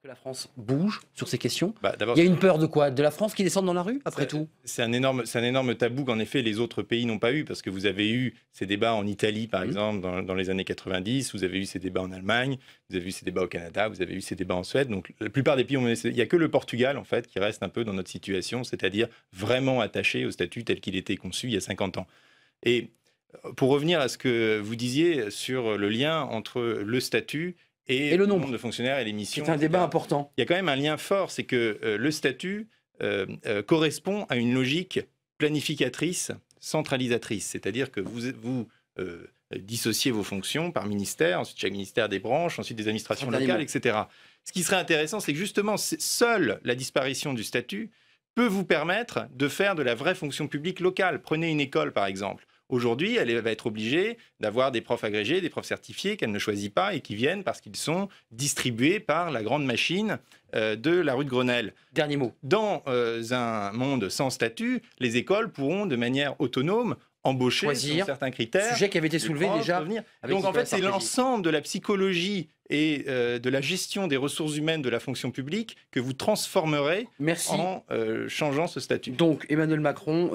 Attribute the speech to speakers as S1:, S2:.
S1: Que la France bouge sur ces questions.
S2: D'abord,
S1: il y a une peur de quoi? De la France qui descende dans la rue, après tout?
S2: C'est un énorme tabou qu'en effet les autres pays n'ont pas eu, parce que vous avez eu ces débats en Italie, par exemple, dans les années 90, vous avez eu ces débats en Allemagne, vous avez eu ces débats au Canada, vous avez eu ces débats en Suède. Donc la plupart des pays il n'y a que le Portugal, en fait, qui reste un peu dans notre situation, c'est-à-dire vraiment attaché au statut tel qu'il était conçu il y a 50 ans. Et pour revenir à ce que vous disiez sur le lien entre le statut et le nombre de fonctionnaires et les missions.
S1: C'est un débat important.
S2: Il y a quand même un lien fort, c'est que le statut correspond à une logique planificatrice, centralisatrice. C'est-à-dire que vous dissociez vos fonctions par ministère, ensuite chaque ministère des branches, ensuite des administrations locales, etc. Ce qui serait intéressant, c'est que justement, seule la disparition du statut peut vous permettre de faire de la vraie fonction publique locale. Prenez une école, par exemple. Aujourd'hui, elle va être obligée d'avoir des profs agrégés, des profs certifiés qu'elle ne choisit pas et qui viennent parce qu'ils sont distribués par la grande machine de la rue de Grenelle.
S1: Dernier mot.
S2: Dans un monde sans statut, les écoles pourront de manière autonome embaucher sur certains critères.
S1: Sujet qui avait été soulevé déjà.
S2: Donc en fait, c'est l'ensemble de la psychologie et de la gestion des ressources humaines de la fonction publique que vous transformerez en changeant ce statut.
S1: Donc Emmanuel Macron...